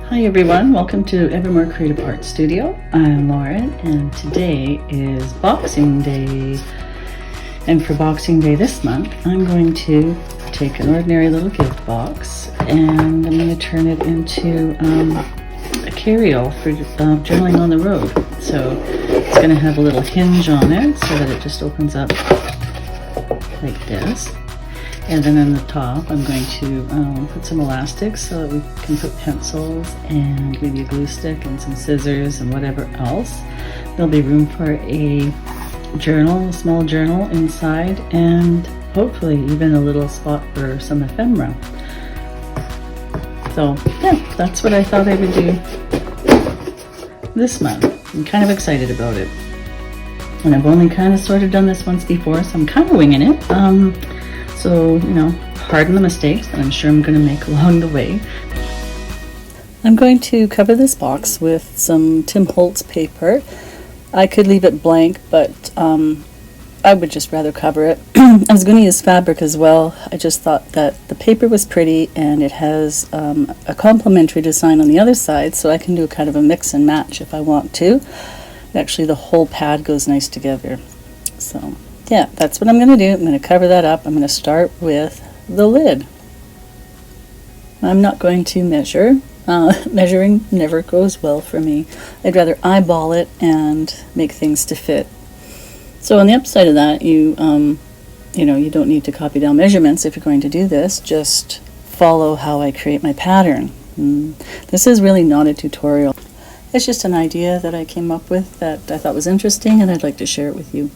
Hi everyone, welcome to Evermore Creative Art Studio. I'm Lauren and today is Boxing Day. And for Boxing Day this month, I'm going to take an ordinary little gift box and I'm going to turn it into a carry-all for journaling on the road. So it's going to have a little hinge on it so that it just opens up like this. And then on the top, I'm going to put some elastics so that we can put pencils and maybe a glue stick and some scissors and whatever else. There'll be room for a journal, a small journal inside, and hopefully even a little spot for some ephemera. So yeah, that's what I thought I would do this month. I'm kind of excited about it. And I've only kind of sort of done this once before, so I'm kind of winging it. So, pardon the mistakes that I'm sure I'm going to make along the way. I'm going to cover this box with some Tim Holtz paper. I could leave it blank, but I would just rather cover it. I was going to use fabric as well. I just thought that the paper was pretty and it has a complementary design on the other side, so I can do kind of a mix and match if I want to. Actually, the whole pad goes nice together. So yeah, that's what I'm going to do. I'm going to cover that up. I'm going to start with the lid. I'm not going to measure. Measuring never goes well for me. I'd rather eyeball it and make things to fit. So on the upside of that, you don't need to copy down measurements if you're going to do this. Just follow how I create my pattern. This is really not a tutorial. It's just an idea that I came up with that I thought was interesting and I'd like to share it with you.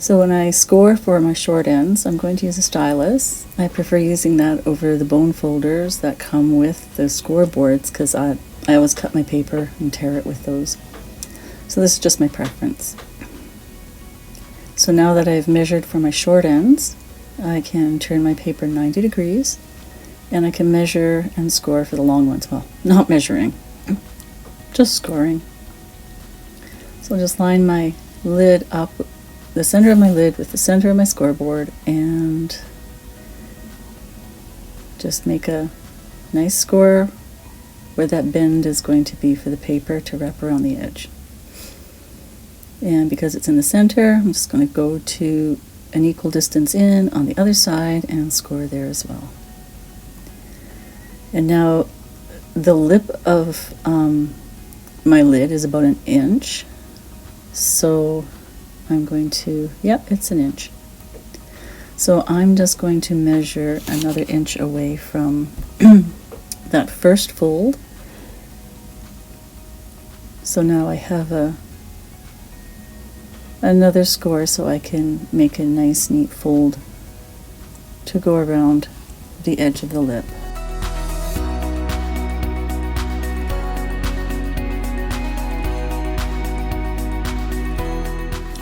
So when I score for my short ends, I'm going to use a stylus. I prefer using that over the bone folders that come with the scoreboards because I always cut my paper and tear it with those. So this is just my preference. So now that I've measured for my short ends, I can turn my paper 90 degrees and I can measure and score for the long ones. Well, not measuring, just scoring. So I'll just line my lid up, the center of my lid with the center of my scoreboard, and just make a nice score where that bend is going to be for the paper to wrap around the edge. And because it's in the center, I'm just going to go to an equal distance in on the other side and score there as well. And now the lip of my lid is about 1 inch, so I'm going to, it's 1 inch. So I'm just going to measure another inch away from that first fold. So now I have another score so I can make a nice neat fold to go around the edge of the lip.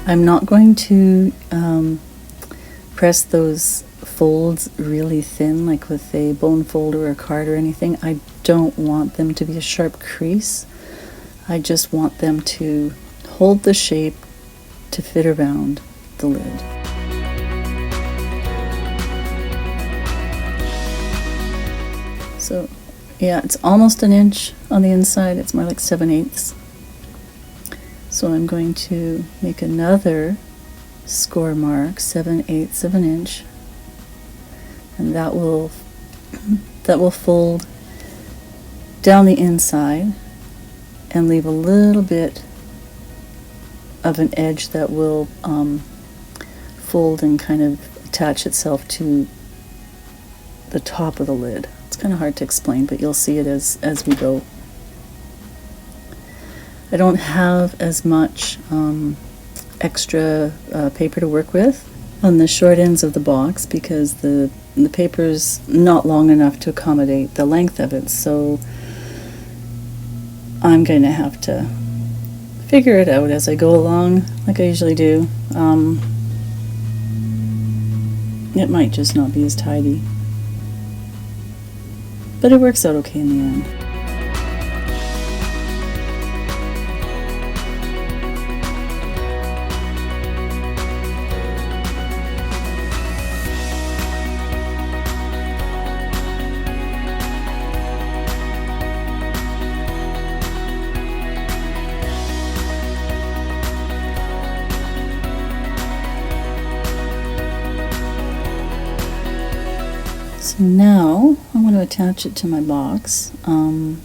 I'm not going to press those folds really thin like with a bone folder or a card or anything. I don't want them to be a sharp crease. I just want them to hold the shape to fit around the lid. So yeah, it's almost 1 inch on the inside. It's more like 7/8. So I'm going to make another score mark, 7/8 of an inch, and that will fold down the inside and leave a little bit of an edge that will fold and kind of attach itself to the top of the lid. It's kind of hard to explain, but you'll see it as we go. I don't have as much extra paper to work with on the short ends of the box because the paper's not long enough to accommodate the length of it, so I'm going to have to figure it out as I go along, like I usually do. It might just not be as tidy, but it works out okay in the end. So now I want to attach it to my box, or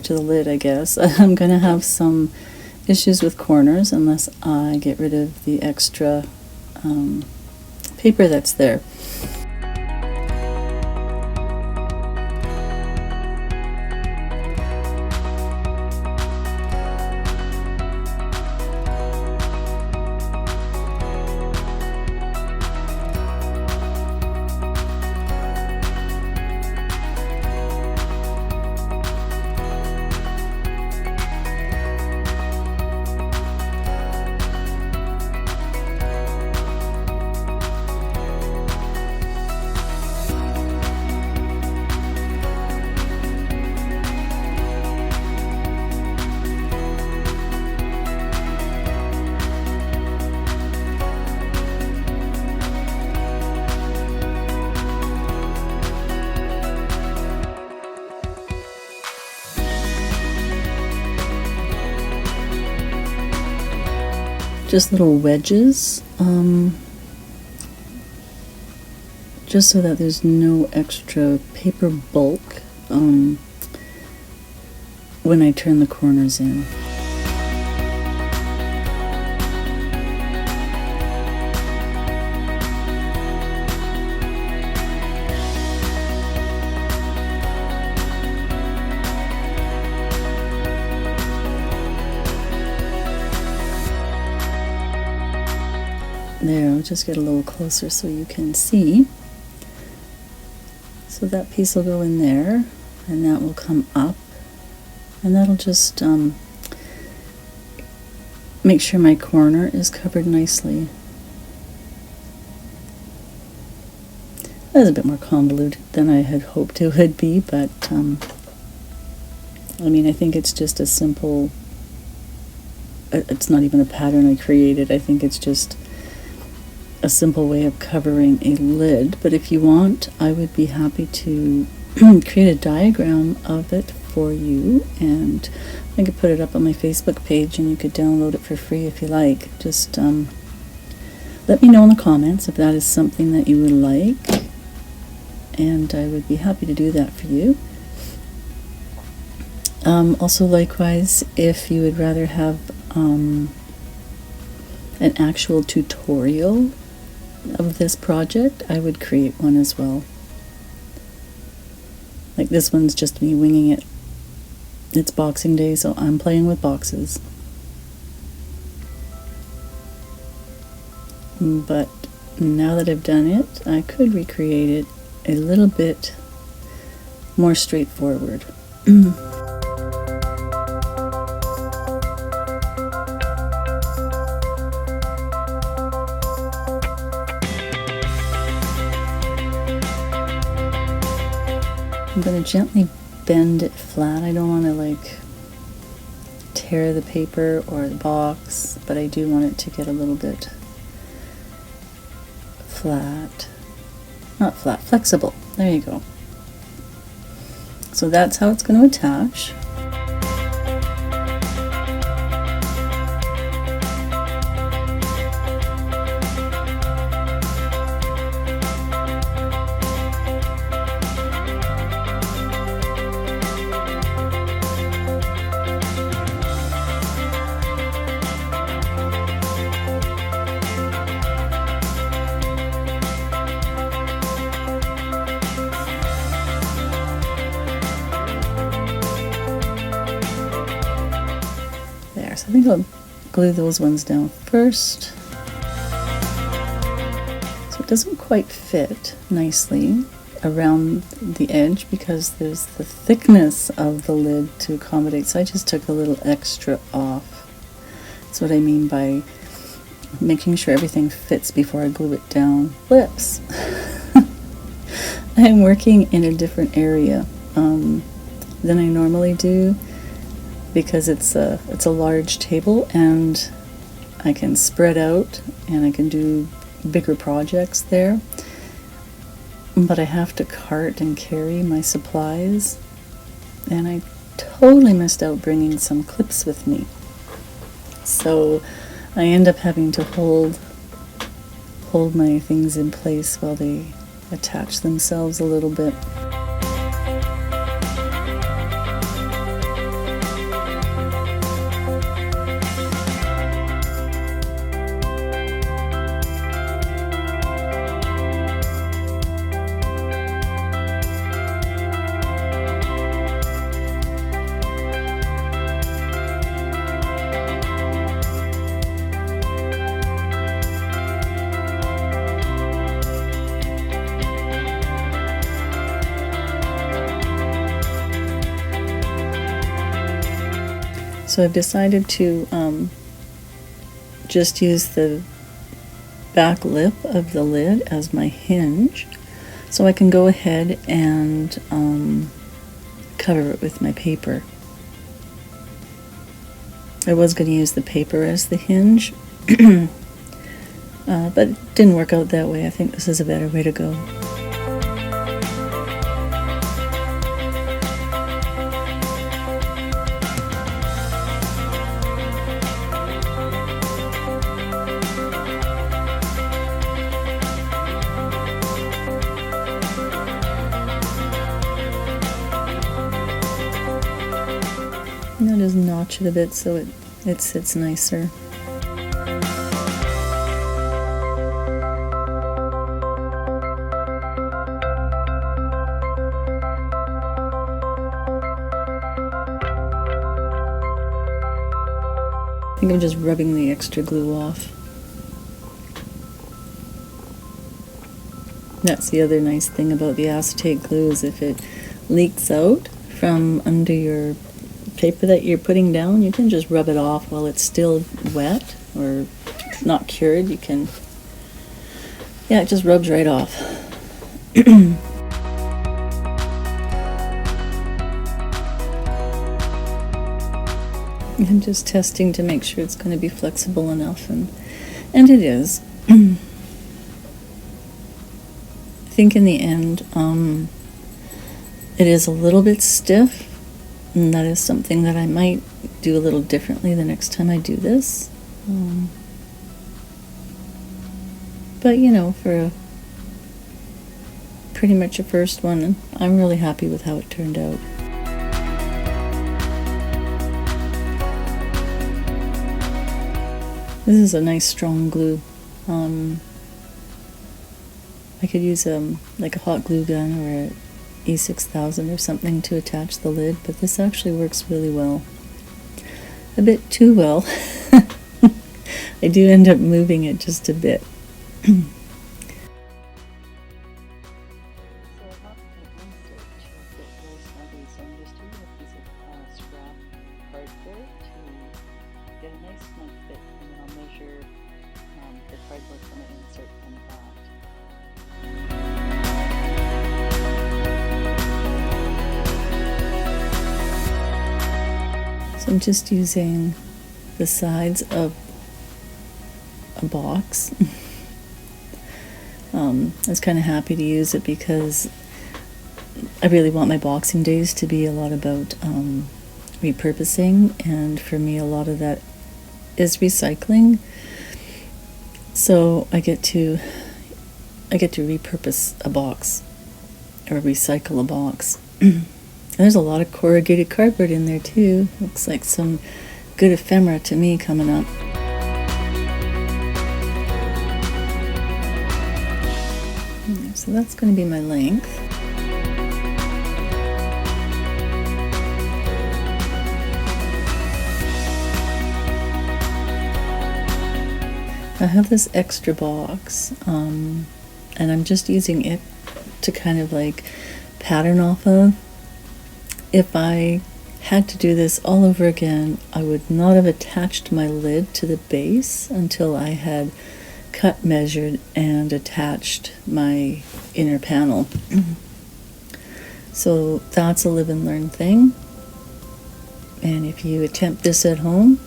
to the lid, I guess. I'm going to have some issues with corners unless I get rid of the extra paper that's there. Just little wedges, just so that there's no extra paper bulk when I turn the corners in. There, I'll just get a little closer so you can see. So that piece will go in there, and that will come up, and that'll just make sure my corner is covered nicely. That was a bit more convoluted than I had hoped it would be, but I mean, I think it's just a simple, it's not even a pattern I created. I think it's just a simple way of covering a lid, but if you want, I would be happy to create a diagram of it for you, and I could put it up on my Facebook page and you could download it for free if you like. Just let me know in the comments if that is something that you would like, and I would be happy to do that for you. Also, likewise, if you would rather have an actual tutorial of this project, I would create one as well. Like this one's just me winging it. It's Boxing Day, so I'm playing with boxes. But now that I've done it, I could recreate it a little bit more straightforward. I'm going to gently bend it flat. I don't want to like tear the paper or the box, but I do want it to get a little bit flat. Not flat, flexible. There you go. So that's how it's going to attach. So I think I'll glue those ones down first. So it doesn't quite fit nicely around the edge because there's the thickness of the lid to accommodate. So I just took a little extra off. That's what I mean by making sure everything fits before I glue it down. Whoops! I'm working in a different area than I normally do, because it's a large table and I can spread out and I can do bigger projects there, but I have to cart and carry my supplies, and I totally missed out bringing some clips with me, so I end up having to hold my things in place while they attach themselves a little bit. So I've decided to just use the back lip of the lid as my hinge, so I can go ahead and cover it with my paper. I was going to use the paper as the hinge, but it didn't work out that way. I think this is a better way to go. And I'll just notch it a bit so it sits nicer. I think I'm just rubbing the extra glue off. That's the other nice thing about the acetate glue, is if it leaks out from under your paper that you're putting down, you can just rub it off while it's still wet or not cured. You can, yeah, it just rubs right off. I'm just testing to make sure it's going to be flexible enough, and it is. I think in the end, it is a little bit stiff. And that is something that I might do a little differently the next time I do this. But you know, for pretty much a first one, I'm really happy with how it turned out. This is a nice strong glue. I could use like a hot glue gun or a E6000 or something to attach the lid, but this actually works really well. A bit too well. I do end up moving it just a bit. I'm just using the sides of a box. I was kind of happy to use it because I really want my boxing days to be a lot about repurposing, and for me a lot of that is recycling. So I get to repurpose a box or recycle a box. There's a lot of corrugated cardboard in there too. Looks like some good ephemera to me coming up. So that's going to be my length. I have this extra box, and I'm just using it to kind of like pattern off of. If I had to do this all over again, I would not have attached my lid to the base until I had cut, measured, and attached my inner panel. So that's a live and learn thing. And if you attempt this at home,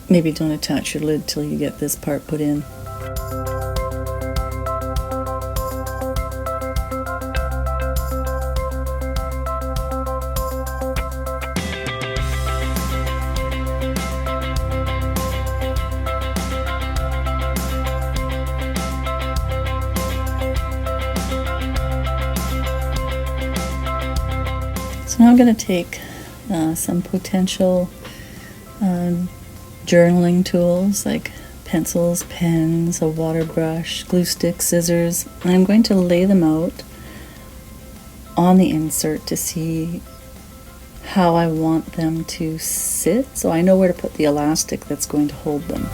maybe don't attach your lid till you get this part put in. So now I'm going to take some potential journaling tools like pencils, pens, a water brush, glue stick, scissors, and I'm going to lay them out on the insert to see how I want them to sit, so I know where to put the elastic that's going to hold them.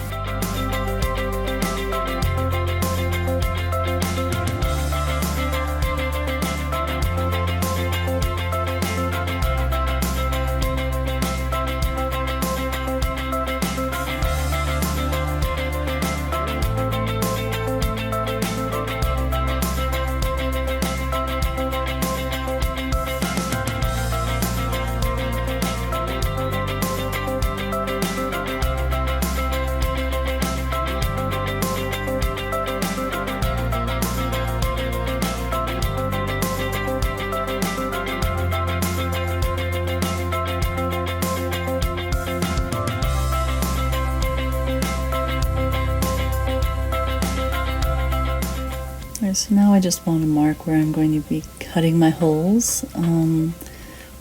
So now I just want to mark where I'm going to be cutting my holes, where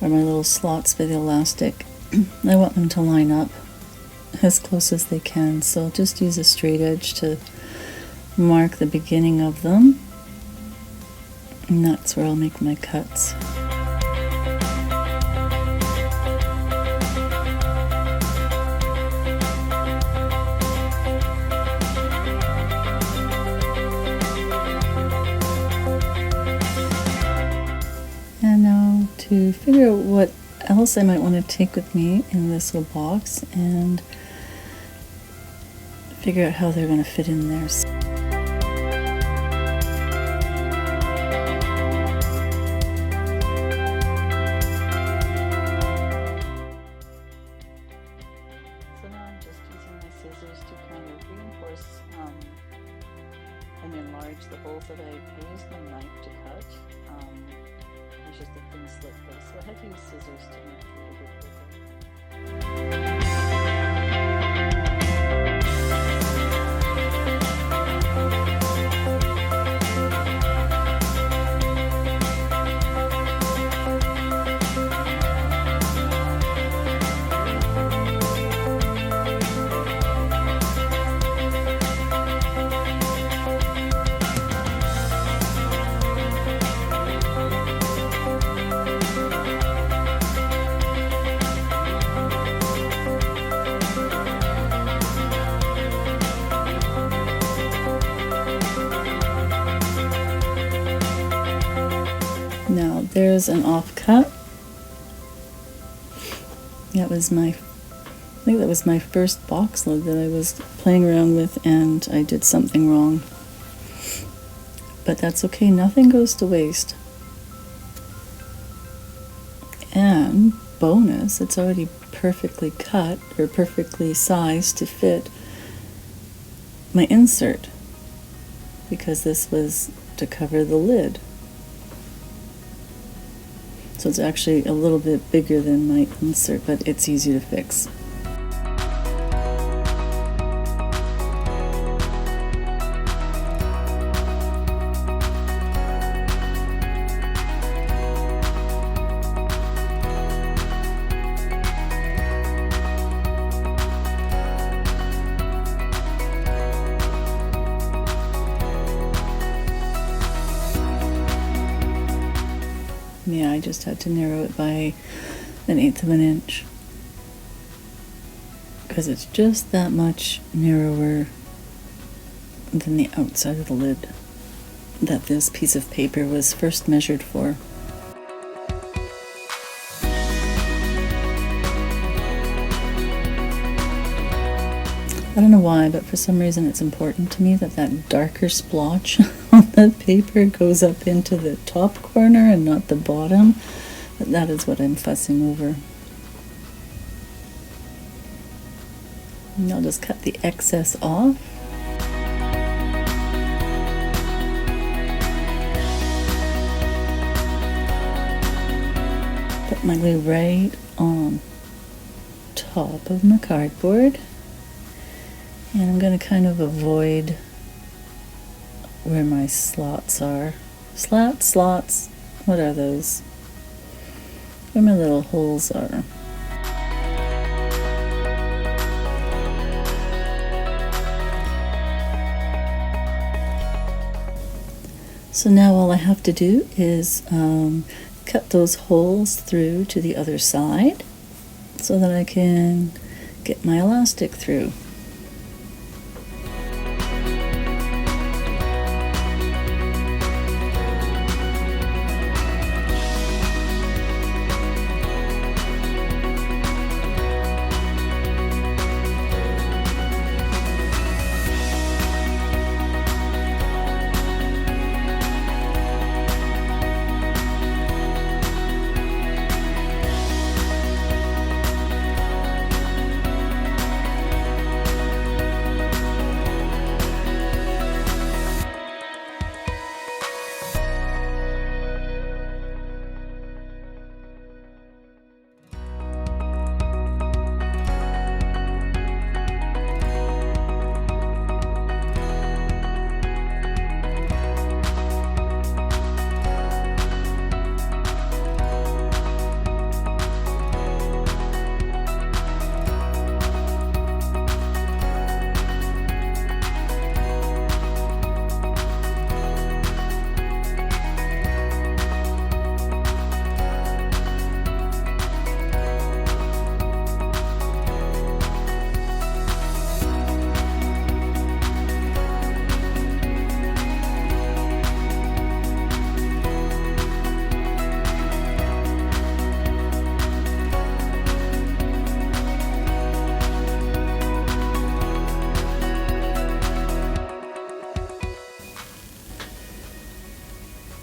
my little slots for the elastic. I want them to line up as close as they can, so I'll just use a straight edge to mark the beginning of them, and that's where I'll make my cuts. And now to figure out what else I might want to take with me in this little box and figure out how they're going to fit in there. So now I'm just using my scissors to kind of reinforce and enlarge the holes that I used my knife to cut. It's just a thin slit place, so I had to use scissors to make it a little bit bigger. Now there's an offcut. I think that was my first box lid that I was playing around with, and I did something wrong. But that's okay, nothing goes to waste. And bonus, it's already perfectly cut or perfectly sized to fit my insert, because this was to cover the lid. So it's actually a little bit bigger than my insert, but it's easy to fix. Yeah, I just had to narrow it by 1/8 of an inch, because it's just that much narrower than the outside of the lid that this piece of paper was first measured for. I don't know why, but for some reason it's important to me that that darker splotch on the paper goes up into the top corner and not the bottom. But that is what I'm fussing over. And I'll just cut the excess off. Put my glue right on top of my cardboard. And I'm going to kind of avoid where my slots are. Slots, what are those? where my little holes are. So now all I have to do is cut those holes through to the other side so that I can get my elastic through.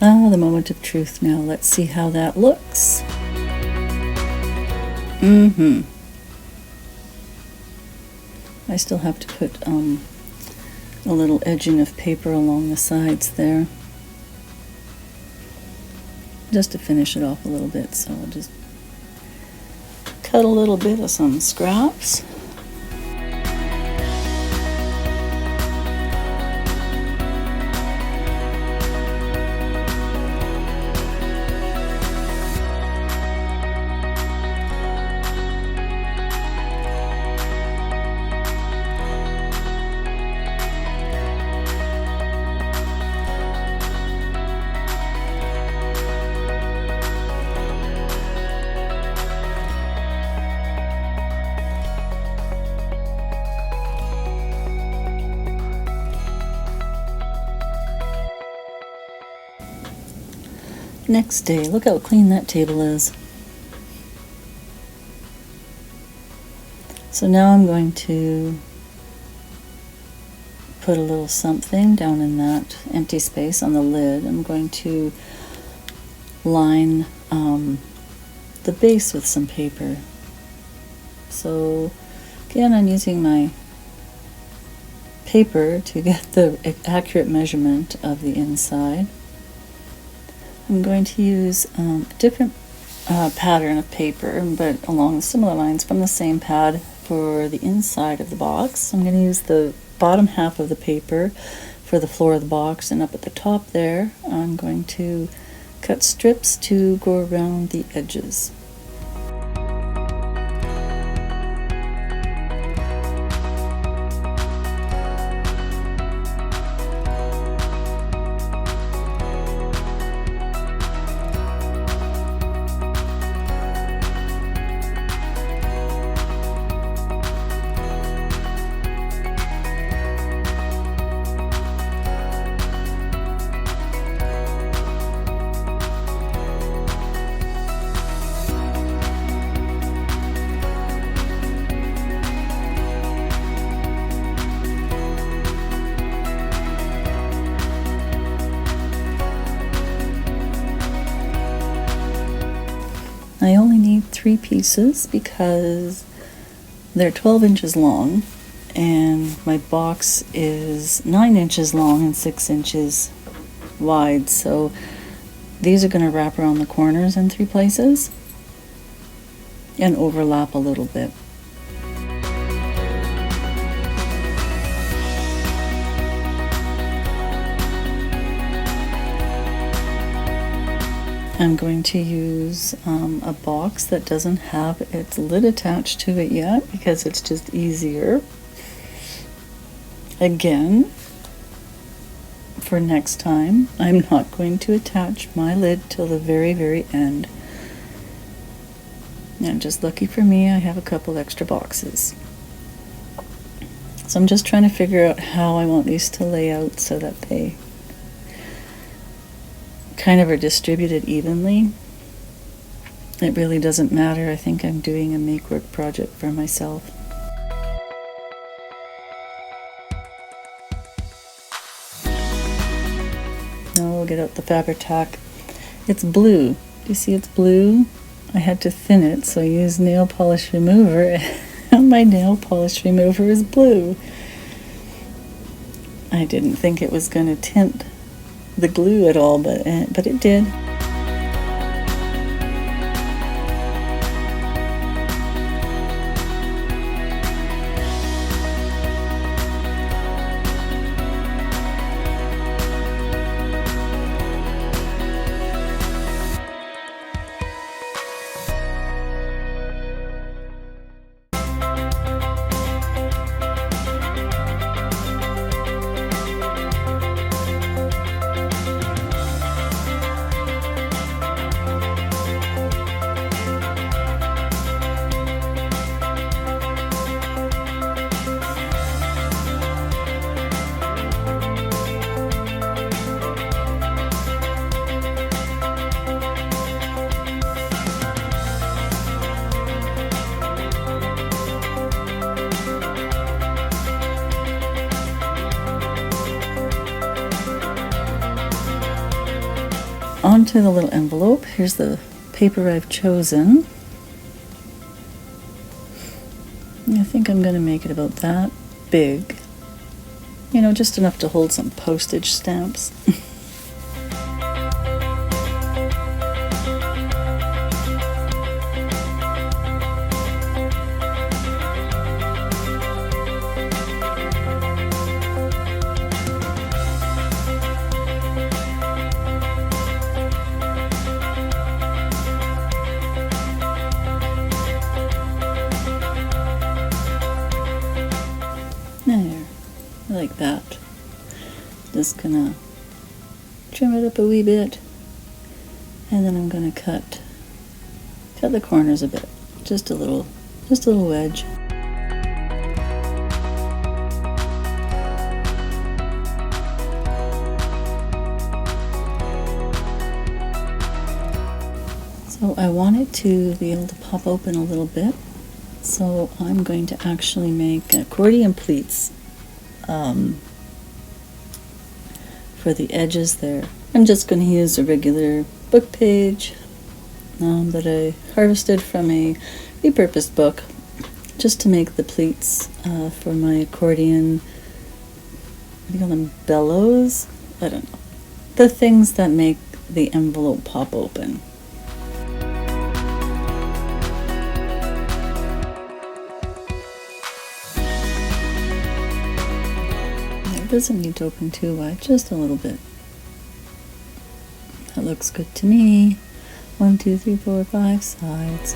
Ah, the moment of truth now. Let's see how that looks. I still have to put a little edging of paper along the sides there, just to finish it off a little bit. So I'll just cut a little bit of some scraps. Next day, look how clean that table is. So now I'm going to put a little something down in that empty space on the lid. I'm going to line the base with some paper. So again, I'm using my paper to get the accurate measurement of the inside. I'm going to use a different pattern of paper, but along similar lines from the same pad for the inside of the box. I'm going to use the bottom half of the paper for the floor of the box, and up at the top there I'm going to cut strips to go around the edges. I only need 3 pieces because they're 12 inches long and my box is 9 inches long and 6 inches wide, so these are going to wrap around the corners in 3 places and overlap a little bit. I'm going to use a box that doesn't have its lid attached to it yet because it's just easier. Again, for next time, I'm not going to attach my lid till the very, very end. And just lucky for me, I have a couple extra boxes. So I'm just trying to figure out how I want these to lay out so that they kind of are distributed evenly. It really doesn't matter. I think I'm doing a make-work project for myself. Now we'll get out the Fabri-Tac. It's blue. Do you see it's blue? I had to thin it, so I used nail polish remover, and my nail polish remover is blue. I didn't think it was going to tint the glue at all, but it did. Onto the little envelope. Here's the paper I've chosen. I think I'm going to make it about that big. You know, just enough to hold some postage stamps. There, like that. Just gonna trim it up a wee bit, and then I'm gonna cut the corners a bit, just a little wedge. So I want it to be able to pop open a little bit. So I'm going to actually make accordion pleats for the edges there. I'm just going to use a regular book page that I harvested from a repurposed book just to make the pleats for my accordion, what do you call them, bellows? I don't know. The things that make the envelope pop open. Doesn't need to open too wide, just a little bit. That looks good to me. 1, 2, 3, 4, 5 sides.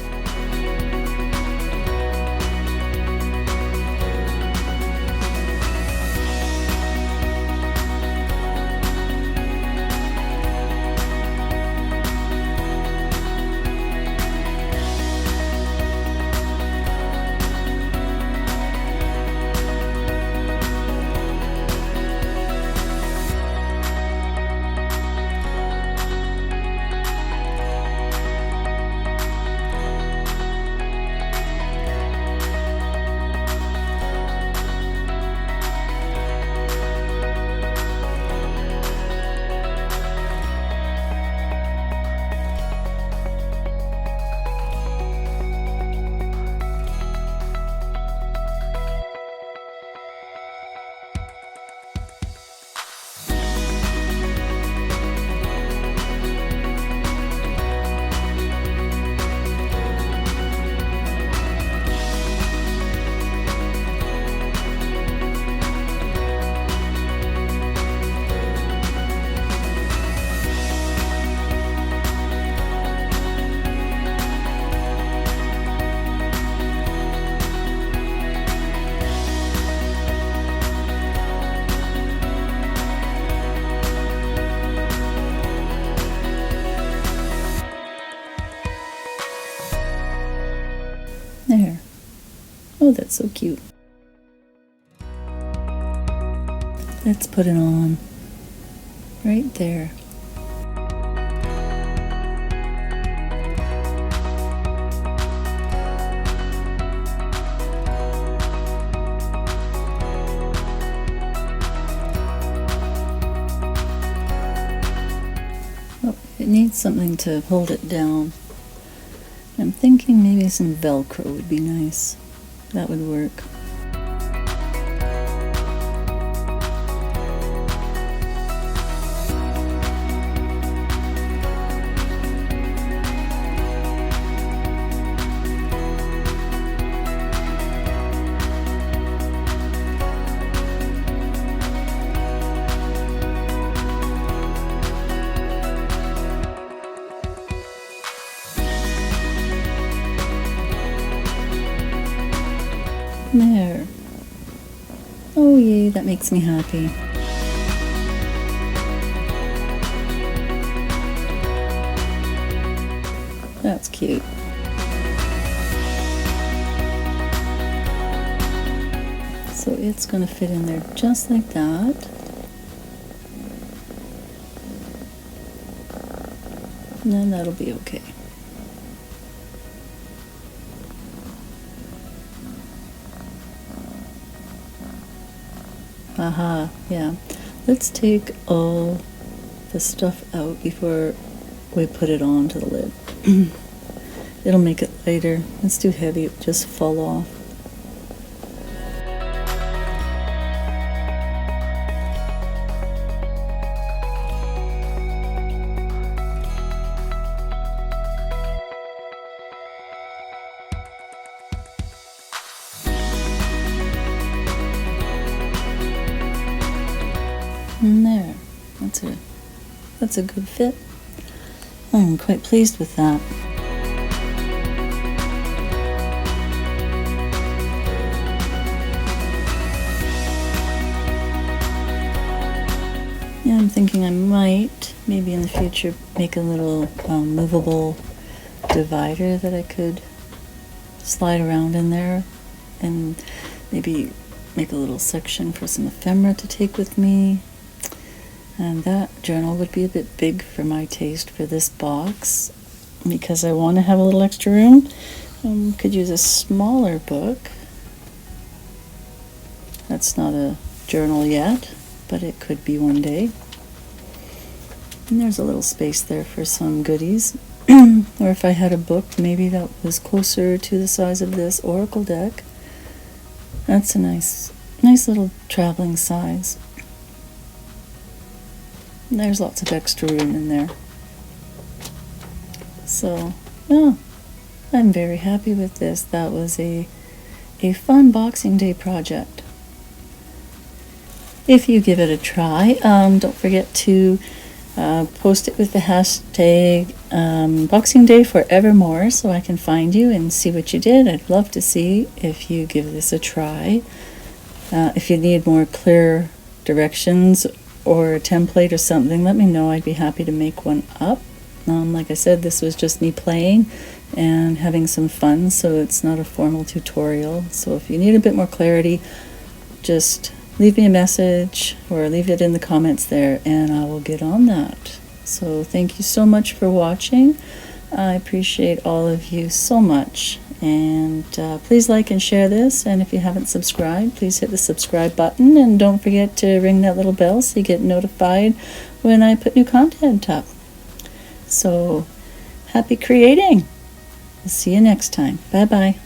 Oh, that's so cute. Let's put it on right there. Oh, it needs something to hold it down. I'm thinking maybe some Velcro would be nice. That would work. There. Oh yay, that makes me happy. That's cute. So it's going to fit in there just like that. And then that'll be okay. Aha, yeah. Let's take all the stuff out before we put it onto the lid. It'll make it lighter. It's too heavy, it would just fall off. And there, that's a good fit. I'm quite pleased with that. Yeah, I'm thinking I might, maybe in the future, make a little movable divider that I could slide around in there, and maybe make a little section for some ephemera to take with me. And that journal would be a bit big for my taste for this box, because I want to have a little extra room. Could use a smaller book. That's not a journal yet, but it could be one day. And there's a little space there for some goodies. Or if I had a book, maybe that was closer to the size of this oracle deck. That's a nice little traveling size. And there's lots of extra room in there. So, yeah, I'm very happy with this. That was a fun Boxing Day project. If you give it a try, don't forget to post it with the hashtag Boxing Day Forevermore so I can find you and see what you did. I'd love to see if you give this a try. If you need more clear directions or a template or something, let me know. I'd be happy to make one up. Like I said, this was just me playing and having some fun, so it's not a formal tutorial. So if you need a bit more clarity, just leave me a message or leave it in the comments there and I will get on that. So thank you so much for watching. I appreciate all of you so much. And please like and share this, and if you haven't subscribed, please hit the subscribe button, and don't forget to ring that little bell so you get notified when I put new content up. So happy creating. We'll see you next time. Bye bye.